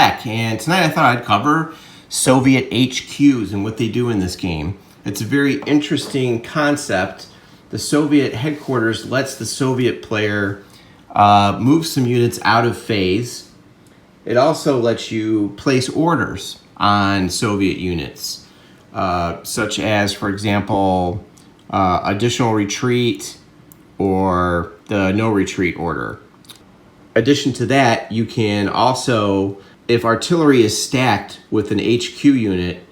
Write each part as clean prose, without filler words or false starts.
back, and tonight I thought I'd cover Soviet HQs and what they do in this game. It's a very interesting concept. The Soviet headquarters lets the Soviet player move some units out of phase. It also lets you place orders on Soviet units, such as, for example, additional retreat or the no retreat order. Addition to that, you can also, if artillery is stacked with an HQ unit,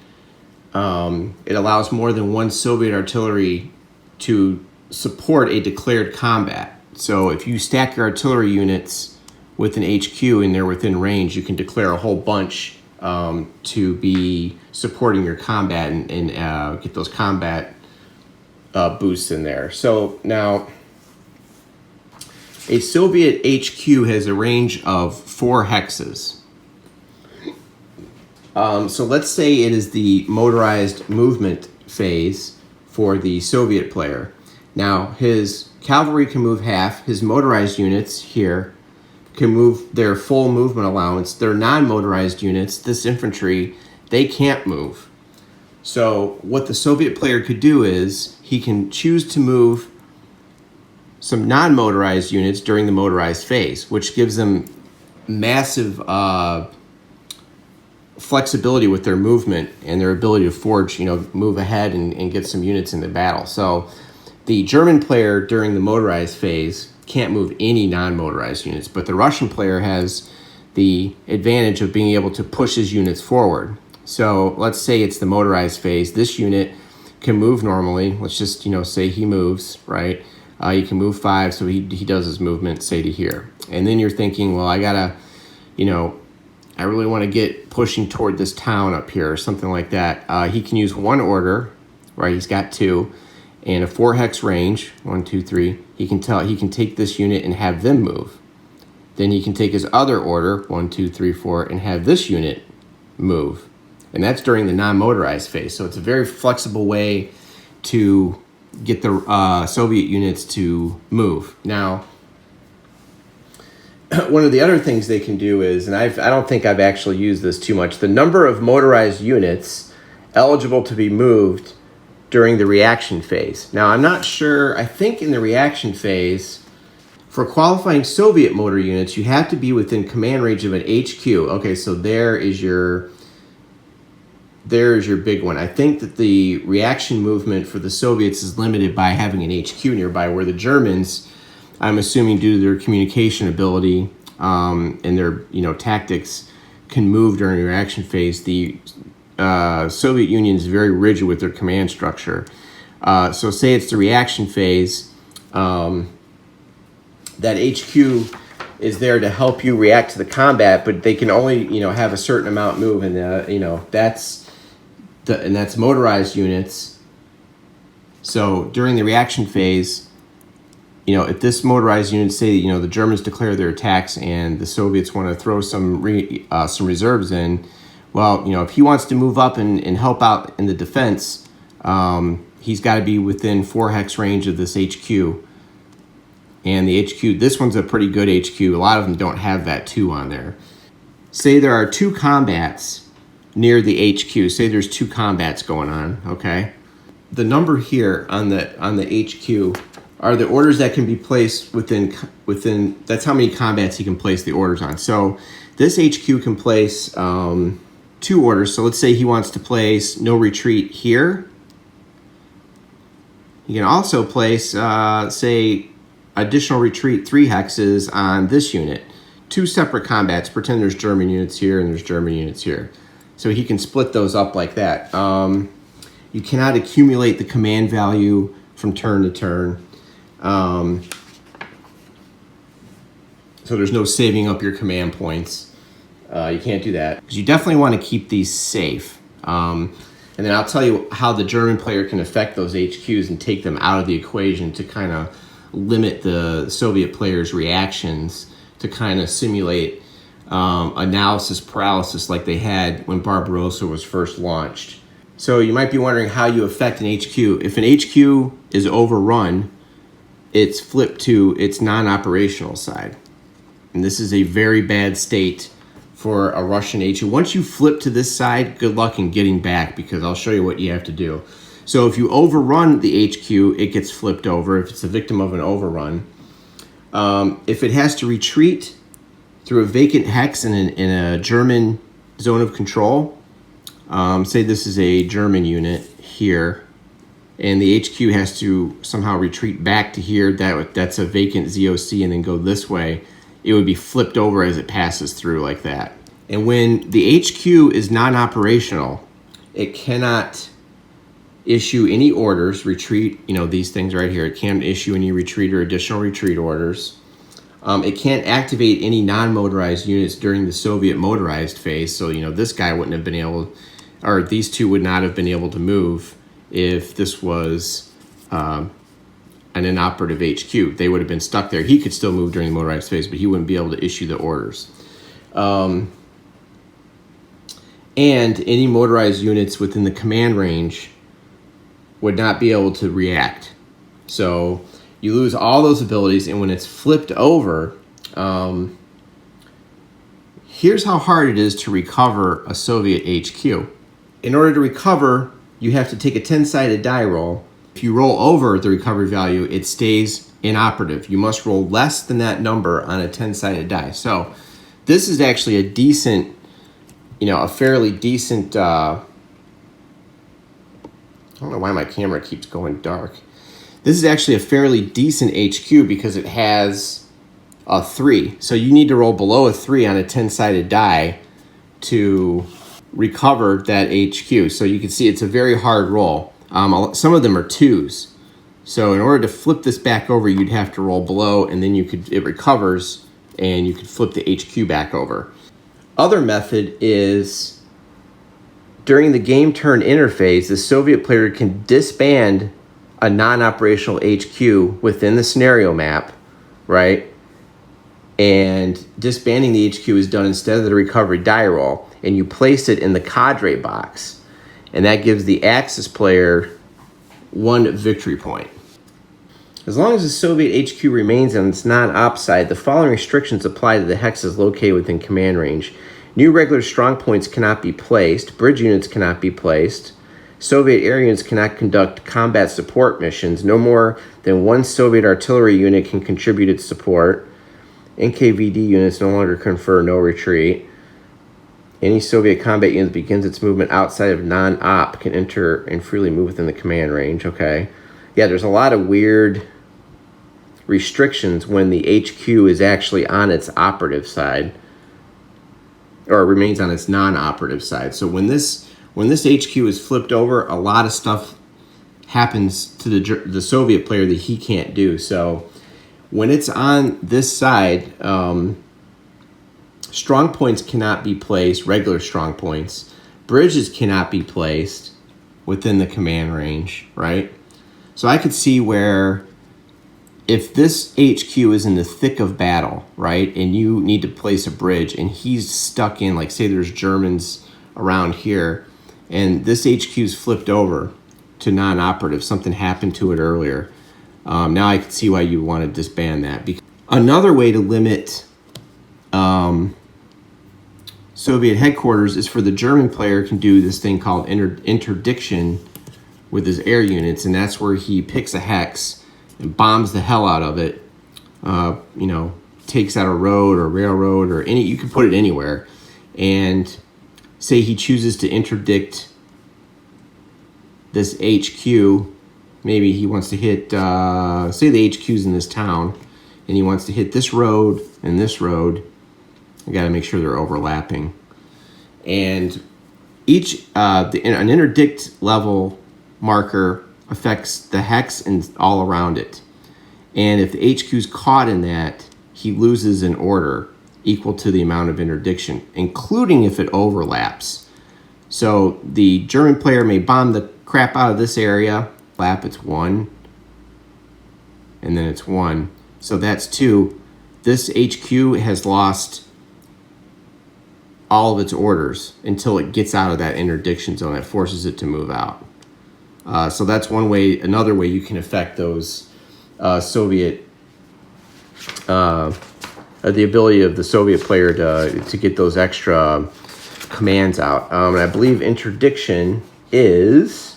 it allows more than one Soviet artillery to support a declared combat. So if you stack your artillery units with an HQ and they're within range, you can declare a whole bunch to be supporting your combat and get those combat boosts in there. So now, a Soviet HQ has a range of 4 hexes. So let's say it is the motorized movement phase for the Soviet player. Now, his cavalry can move half. His motorized units here can move their full movement allowance. Their non-motorized units, this infantry, they can't move. So what the Soviet player could do is he can choose to move some non-motorized units during the motorized phase, which gives them massive flexibility with their movement and their ability to forge, move ahead and get some units into battle. So the German player during the motorized phase can't move any non-motorized units, but the Russian player has the advantage of being able to push his units forward. So let's say it's the motorized phase. This unit can move normally. Let's just, say he moves, right? He can move 5, so he does his movement, say, to here. And then you're thinking, well, I gotta, I really want to get pushing toward this town up here or something like that. He can use 1 order, right? He's got 2, and a 4 hex range, 1, 2, 3. He can take this unit and have them move. Then he can take his other order, 1, 2, 3, 4, and have this unit move. And that's during the non-motorized phase. So it's a very flexible way to get the Soviet units to move. Now, one of the other things they can do is, and I don't think I've actually used this too much, the number of motorized units eligible to be moved during the reaction phase. Now, I'm not sure, I think in the reaction phase, for qualifying Soviet motor units, you have to be within command range of an HQ. Okay, so there's your big one. I think that the reaction movement for the Soviets is limited by having an HQ nearby, where the Germans, I'm assuming due to their communication ability and their tactics, can move during the reaction phase. The Soviet Union is very rigid with their command structure. So say it's the reaction phase, that HQ is there to help you react to the combat, but they can only have a certain amount move, and that's motorized units. So during the reaction phase, if this motorized unit, say, the Germans declare their attacks and the Soviets want to throw some reserves in, well, if he wants to move up and help out in the defense, he's got to be within 4 hex range of this HQ. And the HQ, this one's a pretty good HQ. A lot of them don't have that 2 on there. Say there are 2 combats near the HQ. Say there's 2 combats going on, okay? The number here on the HQ are the orders that can be placed within, that's how many combats he can place the orders on. So this HQ can place 2 orders. So let's say he wants to place no retreat here. He can also place, say, additional retreat 3 hexes on this unit. 2 separate combats. Pretend there's German units here and there's German units here. So he can split those up like that. You cannot accumulate the command value from turn to turn. So there's no saving up your command points. You can't do that, because you definitely want to keep these safe. And then I'll tell you how the German player can affect those HQs and take them out of the equation to kind of limit the Soviet player's reactions, to kind of simulate analysis paralysis like they had when Barbarossa was first launched. So you might be wondering how you affect an HQ. If an HQ is overrun, it's flipped to its non-operational side. And this is a very bad state for a Russian HQ. Once you flip to this side, good luck in getting back, because I'll show you what you have to do. So if you overrun the HQ, it gets flipped over if it's a victim of an overrun. If it has to retreat through a vacant hex in a German zone of control, say this is a German unit here, and the HQ has to somehow retreat back to here, that's a vacant ZOC, and then go this way, it would be flipped over as it passes through like that. And when the HQ is non-operational, it cannot issue any orders, retreat, these things right here. It can't issue any retreat or additional retreat orders. It can't activate any non-motorized units during the Soviet motorized phase. So, this guy wouldn't have been able, or these two would not have been able to move if this was an inoperative HQ. They would have been stuck there. He could still move during the motorized phase, but he wouldn't be able to issue the orders. And any motorized units within the command range would not be able to react. So you lose all those abilities, and when it's flipped over, here's how hard it is to recover a Soviet HQ. In order to recover, you have to take a 10-sided die roll. If you roll over the recovery value, it stays inoperative. You must roll less than that number on a 10-sided die. So this is actually a decent, a fairly decent, I don't know why my camera keeps going dark. This is actually a fairly decent HQ because it has a 3. So you need to roll below a 3 on a 10-sided die to recover that HQ. So you can see it's a very hard roll. Some of them are 2s. So in order to flip this back over, you'd have to roll below, and then it recovers, and you could flip the HQ back over. Other method is, during the game turn interface, the Soviet player can disband a non-operational HQ within the scenario map, right? And disbanding the HQ is done instead of the recovery die roll, and you place it in the cadre box, and that gives the Axis player 1 victory point. As long as the Soviet HQ remains on its non-op side, the following restrictions apply to the hexes located within command range. New regular strong points cannot be placed. Bridge units cannot be placed. Soviet air units cannot conduct combat support missions. No more than 1 Soviet artillery unit can contribute its support. NKVD units no longer confer no retreat. Any Soviet combat unit that begins its movement outside of non-op can enter and freely move within the command range. Okay. Yeah, there's a lot of weird restrictions when the HQ is actually on its operative side, or remains on its non-operative side. So when this HQ is flipped over, a lot of stuff happens to the Soviet player that he can't do. So when it's on this side, strong points cannot be placed, regular strong points. Bridges cannot be placed within the command range, right? So I could see where if this HQ is in the thick of battle, right, and you need to place a bridge, and he's stuck in, like, say there's Germans around here, and this HQ is flipped over to non-operative, something happened to it earlier. Now I can see why you want to disband that. Another way to limit Soviet headquarters is for the German player can do this thing called interdiction with his air units, and that's where he picks a hex and bombs the hell out of it. Takes out a road or railroad or you can put it anywhere, and say he chooses to interdict this HQ. Maybe he wants to hit, say the HQ's in this town, and he wants to hit this road and this road. I got to make sure they're overlapping. And an interdict level marker affects the hex and all around it. And if the HQ's caught in that, he loses an order equal to the amount of interdiction, including if it overlaps. So the German player may bomb the crap out of this area. It's 1, and then it's 1. So that's 2. This HQ has lost all of its orders until it gets out of that interdiction zone. It forces it to move out. So that's one way. Another way you can affect those Soviet the ability of the Soviet player to get those extra commands out. And I believe interdiction is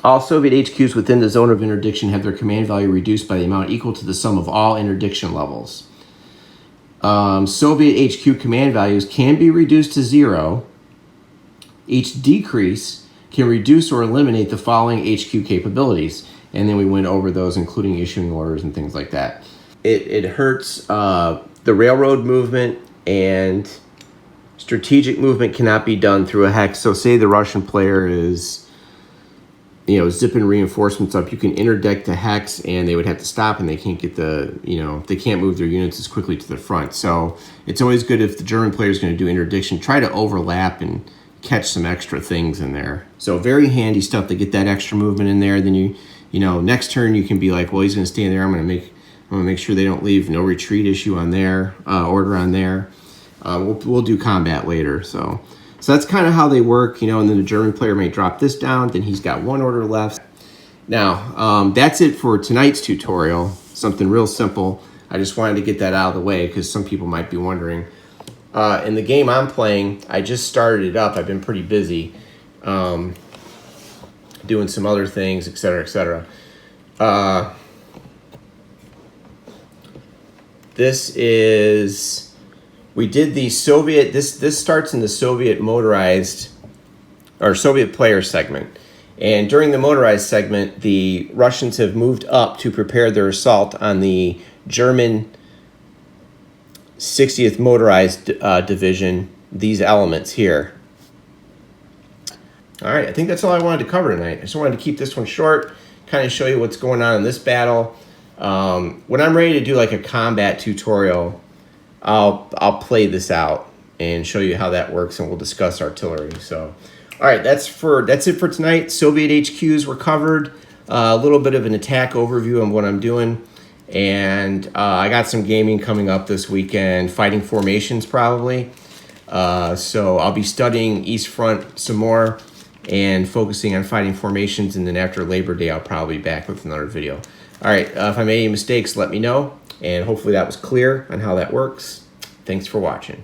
all Soviet HQs within the zone of interdiction have their command value reduced by the amount equal to the sum of all interdiction levels. Soviet HQ command values can be reduced to 0. Each decrease can reduce or eliminate the following HQ capabilities. And then we went over those, including issuing orders and things like that. It hurts the railroad movement, and strategic movement cannot be done through a hex. So say the Russian player is, zipping reinforcements up. You can interdict a hex, and they would have to stop, and they can't get they can't move their units as quickly to the front. So it's always good if the German player is going to do interdiction, try to overlap and catch some extra things in there. So very handy stuff to get that extra movement in there. Then next turn you can be like, well, he's going to stay in there. I'm going to make sure they don't leave no retreat issue on there, order on there. We'll do combat later. So that's kind of how they work, and then the German player may drop this down, then he's got one order left. Now, that's it for tonight's tutorial. Something real simple. I just wanted to get that out of the way because some people might be wondering. In the game I'm playing, I just started it up. I've been pretty busy doing some other things, etc., etc. We did the Soviet, this starts in the Soviet motorized, or Soviet player segment. And during the motorized segment, the Russians have moved up to prepare their assault on the German 60th Motorized Division, these elements here. All right, I think that's all I wanted to cover tonight. I just wanted to keep this one short, kind of show you what's going on in this battle. When I'm ready to do like a combat tutorial, I'll play this out and show you how that works, and we'll discuss artillery. So, all right, that's it for tonight. Soviet HQs were covered. A little bit of an attack overview on what I'm doing, and I got some gaming coming up this weekend. Fighting formations probably. So I'll be studying East Front some more and focusing on fighting formations, and then after Labor Day, I'll probably be back with another video. All right, if I made any mistakes, let me know. And hopefully that was clear on how that works. Thanks for watching.